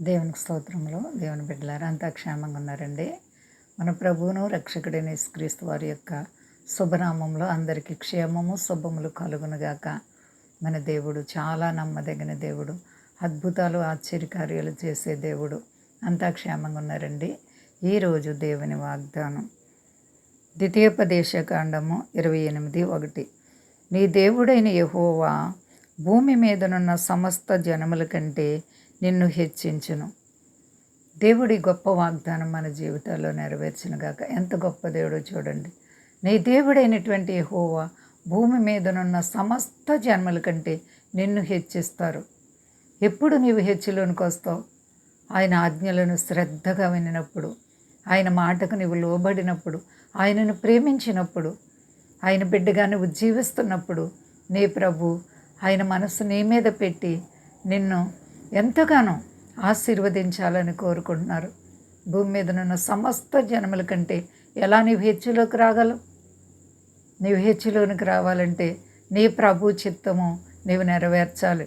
దేవునికి స్తోత్రములు. దేవుని బిడ్డలారా అంతా క్షేమంగా ఉన్నారండి. మన ప్రభువును రక్షకుడైన యేసుక్రీస్తు వారి యొక్క శుభనామంలో అందరికీ క్షేమము శుభములు కలుగునుగాక. మన దేవుడు చాలా నమ్మదగిన దేవుడు, అద్భుతాలు ఆశ్చర్యకార్యాలు చేసే దేవుడు. అంతా క్షేమంగా ఉన్నారండి. ఈరోజు దేవుని వాగ్దానం ద్వితీయోపదేశకాండము 28:1. నీ దేవుడైన యెహోవా భూమి మీదనున్న సమస్త జనముల కంటే నిన్ను హెచ్చించును. దేవుడి గొప్ప వాగ్దానం మన జీవితాల్లో నెరవేర్చునుగాక. ఎంత గొప్ప దేవుడో చూడండి. నీ దేవుడైనటువంటి యెహోవా భూమి మీదనున్న సమస్త జన్మల కంటే నిన్ను హెచ్చిస్తారు. ఎప్పుడు నీవు హెచ్చులోనికి వస్తావు? ఆయన ఆజ్ఞలను శ్రద్ధగా వినినప్పుడు, ఆయన మాటకు నీవు లోబడినప్పుడు, ఆయనను ప్రేమించినప్పుడు, ఆయన బిడ్డగా నువ్వు జీవిస్తున్నప్పుడు నీ ప్రభు ఆయన మనసు నీ మీద పెట్టి నిన్ను ఎంతగానో ఆశీర్వదించాలని కోరుకుంటున్నారు. భూమి మీదనున్న సమస్త జనముల కంటే ఎలా నీవు హెచ్చులోకి రాగలవు? నీవు హెచ్చులోనికి రావాలంటే నీ ప్రభు చిత్తము నీవు నెరవేర్చాలి.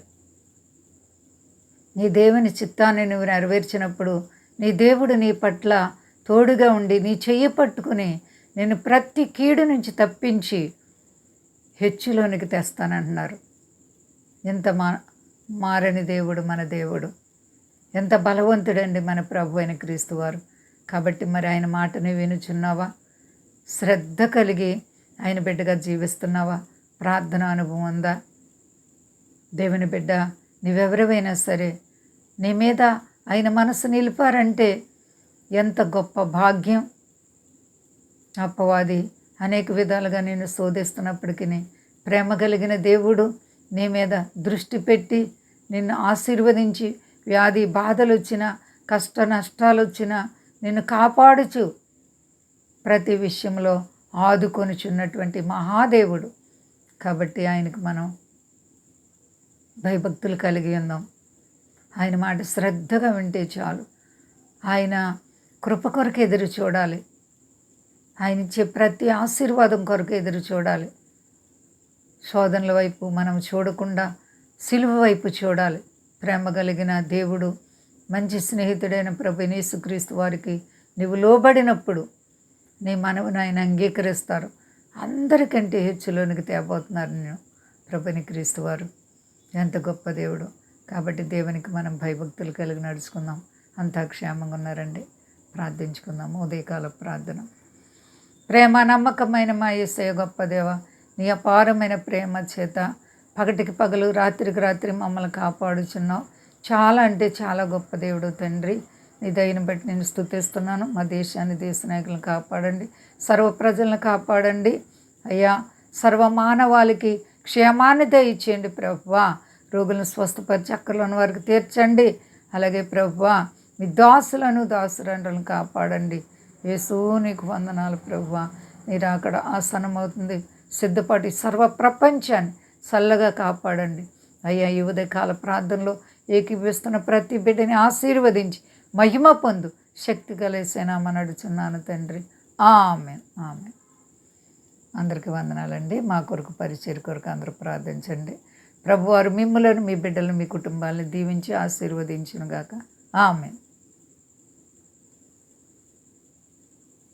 నీ దేవుని చిత్తాన్ని నువ్వు నెరవేర్చినప్పుడు నీ దేవుడు నీ పట్ల తోడుగా ఉండి నీ చెయ్యి పట్టుకుని నేను ప్రతి కీడు నుంచి తప్పించి హెచ్చులోనికి తెస్తానంటున్నారు. ఎంత మారని దేవుడు మన దేవుడు, ఎంత బలవంతుడండి మన ప్రభు అయిన క్రీస్తు వారు. కాబట్టి మరి ఆయన మాటని వినుచున్నావా? శ్రద్ధ కలిగి ఆయన బిడ్డగా జీవిస్తున్నావా? ప్రార్థన అనుభవం ఉందా? దేవుని బిడ్డ నీవెవరివైనా సరే నీ మీద ఆయన మనసు నిలిపారంటే ఎంత గొప్ప భాగ్యం. అపవాది అనేక విధాలుగా నేను శోధిస్తున్నప్పటికీ ప్రేమ కలిగిన దేవుడు నీ మీద దృష్టి పెట్టి నిన్ను ఆశీర్వదించి వ్యాధి బాధలు వచ్చినా కష్ట నష్టాలు వచ్చినా నిన్ను కాపాడుచు ప్రతి విషయంలో ఆదుకొనుచున్నటువంటి మహాదేవుడు. కాబట్టి ఆయనకు మనం భయభక్తులు కలిగి ఉందాం. ఆయన మాట శ్రద్ధగా వింటే చాలు. ఆయన కృప కొరకు ఎదురు చూడాలి. ఆయన ఇచ్చే ప్రతి ఆశీర్వాదం కొరకు ఎదురు చూడాలి. శోధనల వైపు మనం చూడకుండా సిలువ వైపు చూడాలి. ప్రేమ కలిగిన దేవుడు, మంచి స్నేహితుడైన ప్రభు యేసుక్రీస్తు వారికి నీవు లోబడినప్పుడు నీ మనవును ఆయన అంగీకరిస్తారు. అందరికంటే హెచ్చులోనికి తేబోతున్నారు నేను ప్రభుని క్రీస్తు వారు. ఎంత గొప్ప దేవుడు. కాబట్టి దేవునికి మనం భయభక్తులు కలిగి నడుచుకుందాం. అంతా క్షేమంగా ఉన్నారండి. ప్రార్థించుకుందాము. ఉదయకాల ప్రార్థన. ప్రేమ నమ్మకమైన మా యేసయ్య గొప్ప దేవ, నీ అపారమైన ప్రేమ చేత పగటికి పగలు రాత్రికి రాత్రి మమ్మల్ని కాపాడుచున్నావు. చాలా అంటే చాలా గొప్ప దేవుడు తండ్రి. నీ దయను బట్టి నేను స్తుతిస్తున్నాను. మా దేశాన్ని, దేశ నాయకులను కాపాడండి. సర్వ ప్రజలను కాపాడండి అయ్యా. సర్వ మానవాళికి క్షేమాన్ని దయచేయండి ప్రభువా. రోగులను స్వస్థపరిచి అక్కర్లోని వారికి తీర్చండి. అలాగే ప్రభువా మీ దాసులను కాపాడండి. యేసు నీకు వందనాలు ప్రభువా. మీరు అక్కడ ఆసనమవుతుంది. సిద్ధపాటి సర్వ ప్రపంచాన్ని చల్లగా కాపాడండి అయ్యా. ఈ ఉదయకాల ప్రార్థనలో ఏకీపిస్తున్న ప్రతి బిడ్డని ఆశీర్వదించి మహిమ పొందు. శక్తి కలిసేనామా నడుచున్నాను తండ్రి. ఆమేన్, ఆమేన్. అందరికీ వందనాలండి. మా కొరకు పరిచయ కొరకు అందరూ ప్రార్థించండి. ప్రభువారు మిమ్ములను, మీ బిడ్డలను, మీ కుటుంబాలను దీవించి ఆశీర్వదించునుగాక. ఆమేన్.